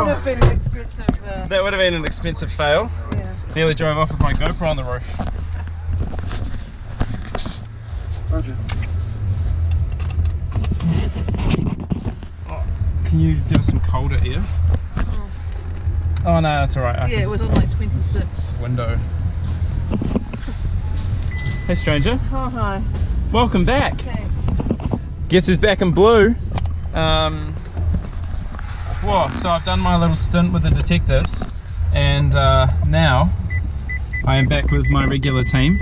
would have been an expensive... That would have been an expensive fail. Yeah. Nearly drove off with my GoPro on the roof. Roger. Oh, can you give us some colder air? Oh no, that's alright. Yeah, it was on like 26. Window. Hey stranger. Oh, hi. Welcome back. Thanks. Guess who's back in blue? So I've done my little stint with the detectives, and now I am back with my regular team,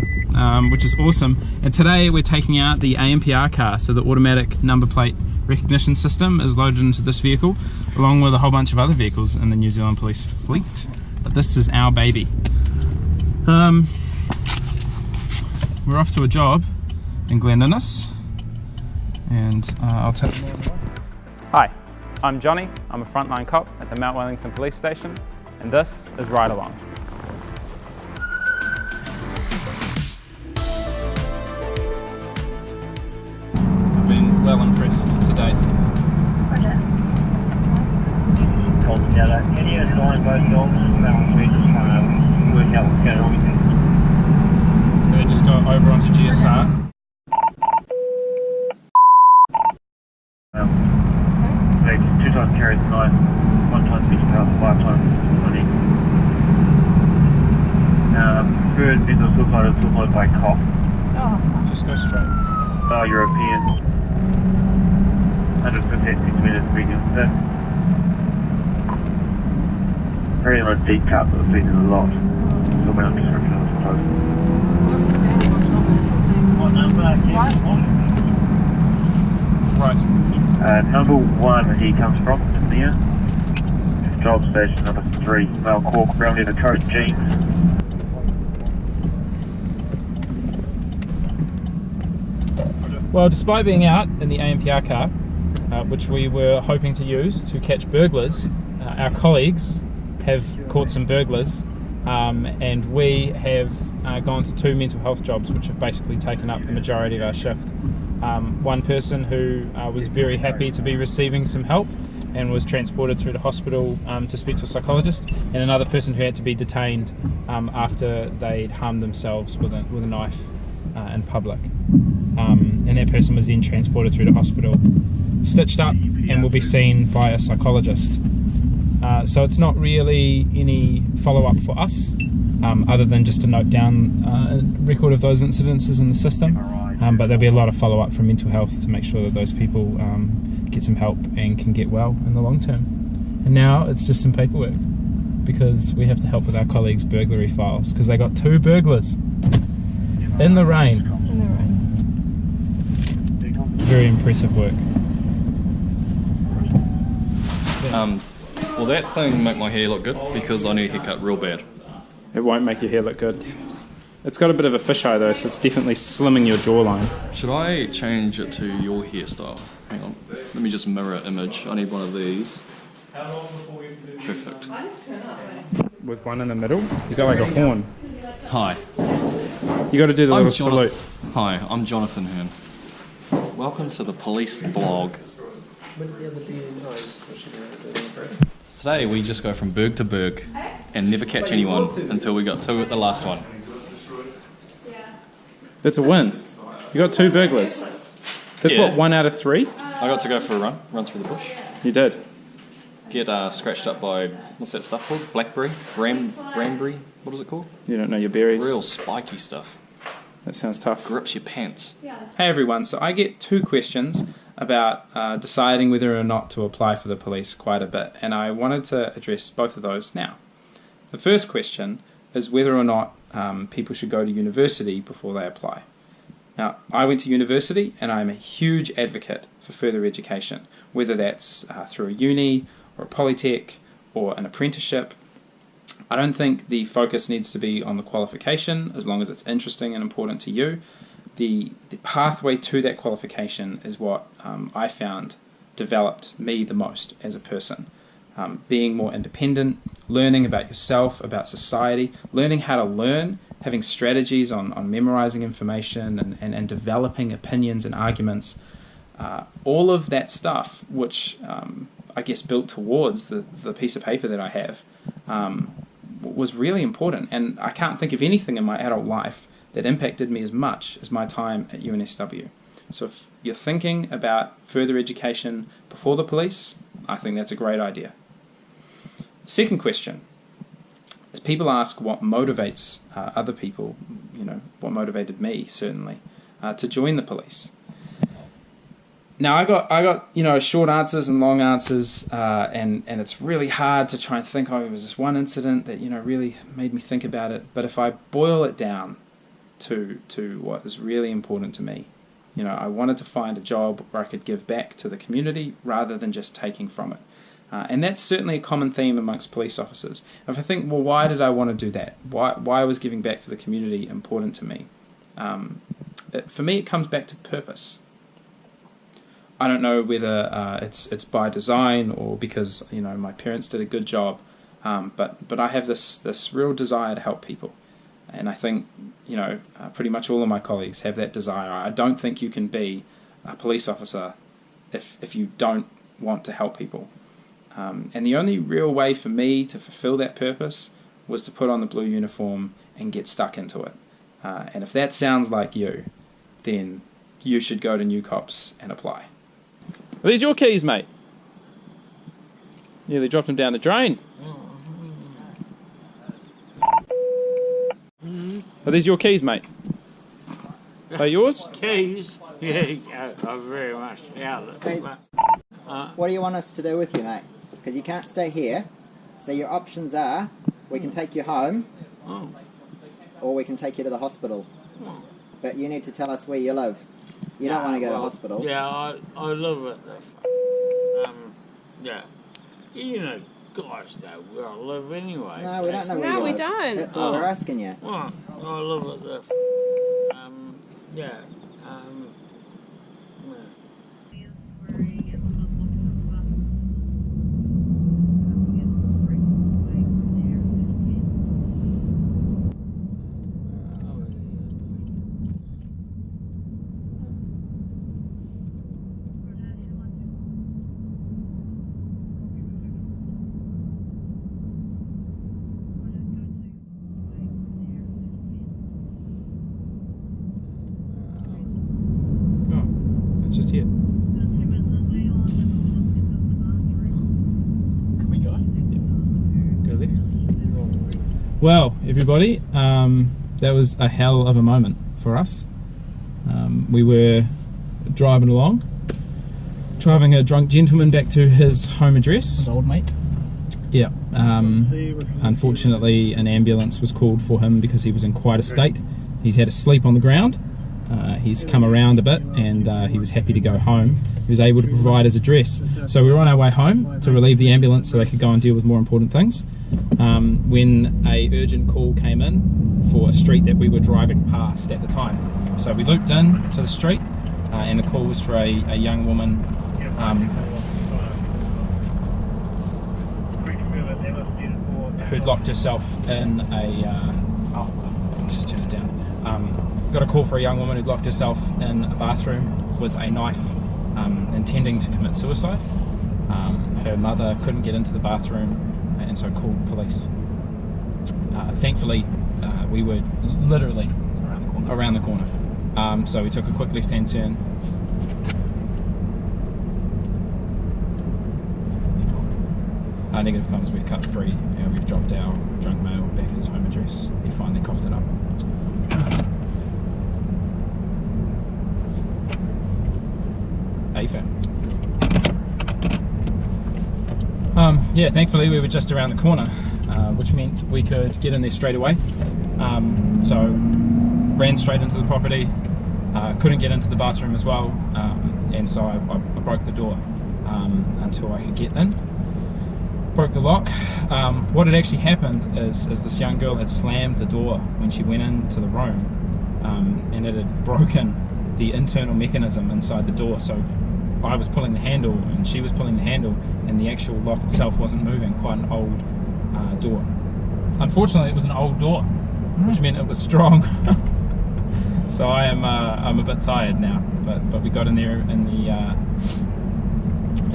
which is awesome. And today we're taking out the ANPR car, so the automatic number plate recognition system is loaded into this vehicle, along with a whole bunch of other vehicles in the New Zealand Police fleet. But this is our baby. We're off to a job in Glen Innes, and I'll tell you more. Hi, I'm Johnny. I'm a frontline cop at the Mount Wellington Police Station, and this is Ride Along. I've been well impressed to date. Any assigned both dogs, we're just trying to work out what's going on. So they just go over onto GSR. They 2 times carry the knife, 1 time 50 pounds, 5 times 20. Third mental suicide is suicide by cop. Oh, Just go straight. European. 115 centimetres medium thick. Very much deep cut, but I've seen it a lot. So around description, I suppose. What number? Right. Number 1 he comes from, in there. Job station number 3, male cork, brown leather coat, jeans. Well, despite being out in the ANPR car, which we were hoping to use to catch burglars, our colleagues have caught some burglars, and we have gone to 2 mental health jobs which have basically taken up the majority of our shift. One person who was very happy to be receiving some help and was transported through the hospital to speak to a psychologist, and another person who had to be detained after they'd harmed themselves with a knife in public. And that person was then transported through the hospital, stitched up, and will be seen by a psychologist. So it's not really any follow-up for us, other than just to note down a record of those incidences in the system. But there'll be a lot of follow-up from mental health to make sure that those people get some help and can get well in the long term. And now it's just some paperwork, because we have to help with our colleagues' burglary files, because they got 2 burglars in the rain. in the rain. Very impressive work. Will that thing make my hair look good? Because I need a haircut real bad. It won't make your hair look good. It's got a bit of a fisheye though, so it's definitely slimming your jawline. Should I change it to your hairstyle? Hang on. Let me just mirror image. I need one of these. Perfect. With one in the middle, you got like a horn. Hi. You got to do the little salute. Hi, I'm Jonathan Hearn. Welcome to the police vlog. Today we just go from burg to burg and never catch anyone until we got 2 at the last one. That's a win. You got 2 burglars. That's Yeah. what, 1 out of 3? I got to go for a run through the bush. You did. Get scratched up by, what's that stuff called? Blackberry? Branberry? What is it called? You don't know your berries. Real spiky stuff. That sounds tough. Grips your pants. Hey everyone, so I get 2 questions about deciding whether or not to apply for the police quite a bit, and I wanted to address both of those now. The first question is whether or not people should go to university before they apply. Now, I went to university and I'm a huge advocate for further education, whether that's through a uni or a polytech or an apprenticeship. I don't think the focus needs to be on the qualification, as long as it's interesting and important to you. The pathway to that qualification is what I found developed me the most as a person. Being more independent, learning about yourself, about society, learning how to learn, having strategies on memorizing information and developing opinions and arguments. All of that stuff, which I guess, built towards the piece of paper that I have was really important. And I can't think of anything in my adult life that impacted me as much as my time at UNSW. So if you're thinking about further education before the police, I think that's a great idea. Second question is, people ask what motivates other people, what motivated me, certainly, to join the police. Now, I got short answers and long answers, and it's really hard to try and think, it was this one incident that, really made me think about it. But if I boil it down to what is really important to me, I wanted to find a job where I could give back to the community rather than just taking from it. And that's certainly a common theme amongst police officers. If I think, well, why did I want to do that? Why was giving back to the community important to me? For me, it comes back to purpose. I don't know whether it's by design or because my parents did a good job, but I have this real desire to help people, and I think pretty much all of my colleagues have that desire. I don't think you can be a police officer if you don't want to help people. And the only real way for me to fulfill that purpose was to put on the blue uniform and get stuck into it. And if that sounds like you, then you should go to New Cops and apply. Are these your keys, mate? Yeah, they dropped them down the drain. Are these your keys, mate? Are they yours? Keys? Yeah, very much. Yeah. Hey, what do you want us to do with you, mate? Because you can't stay here. So your options are, we can take you home, or we can take you to the hospital. But you need to tell us where you live. You don't want to go to hospital. Yeah, I live at the... guys know where I live anyway. No, we don't know where you live. No, we don't. That's why we're asking you. Well, I live at the... Just here. Can we go? Yep. Go left. Well, everybody, that was a hell of a moment for us. We were driving along, driving a drunk gentleman back to his home address. His old mate? Yeah. Unfortunately, an ambulance was called for him because he was in quite a state. He's had a sleep on the ground. He's come around a bit, and he was happy to go home. He was able to provide his address. So we were on our way home to relieve the ambulance so they could go and deal with more important things, when a urgent call came in for a street that we were driving past at the time. So we looped in to the street, and the call was for a young woman who'd locked herself in just turn it down. Got a call for a young woman who'd locked herself in a bathroom with a knife, intending to commit suicide. Her mother couldn't get into the bathroom, and so called police. Thankfully, we were literally around the corner. So we took a quick left-hand turn. Negative comments, we've cut free. We've dropped our drunk male back at his home address. He finally coughed it up. Yeah, thankfully we were just around the corner, which meant we could get in there straight away. So ran straight into the property, couldn't get into the bathroom as well, and so I broke the door until I could get in. Broke the lock. What had actually happened is this young girl had slammed the door when she went into the room, and it had broken the internal mechanism inside the door. So I was pulling the handle and she was pulling the handle, and the actual lock itself wasn't moving. Quite an old door. Unfortunately, it was an old door, which meant it was strong. So I'm a bit tired now, but we got in there in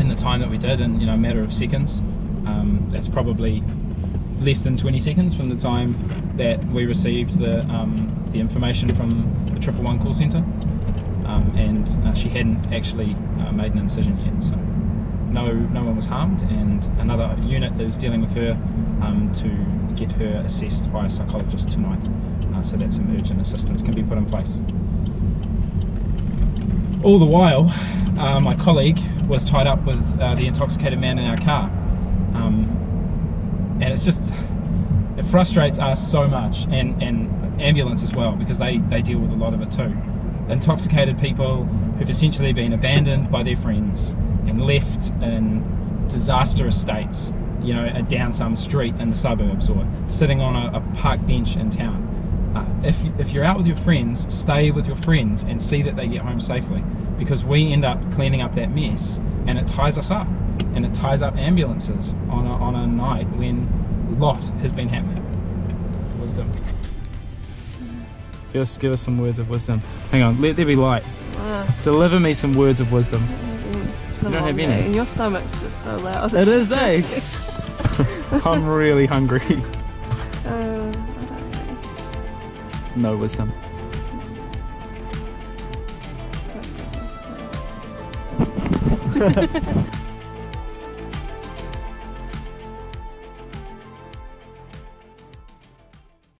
the time that we did in a matter of seconds. That's probably less than 20 seconds from the time that we received the information from the 111 call centre, and she hadn't actually made an incision yet, so no one was harmed, and another unit is dealing with her to get her assessed by a psychologist tonight, so that some urgent assistance can be put in place. All the while, my colleague was tied up with the intoxicated man in our car, and it frustrates us so much, and ambulance as well, because they deal with a lot of it too. Intoxicated people who've essentially been abandoned by their friends and left in disastrous states, down some street in the suburbs or sitting on a park bench in town. If you're out with your friends, stay with your friends and see that they get home safely, because we end up cleaning up that mess and it ties us up, and it ties up ambulances on a night when a lot has been happening. Wisdom. Give us some words of wisdom. Hang on, let there be light. Deliver me some words of wisdom. You don't have any. And your stomach's just so loud. It is, eh? I'm really hungry. I don't know. No wisdom. It's okay.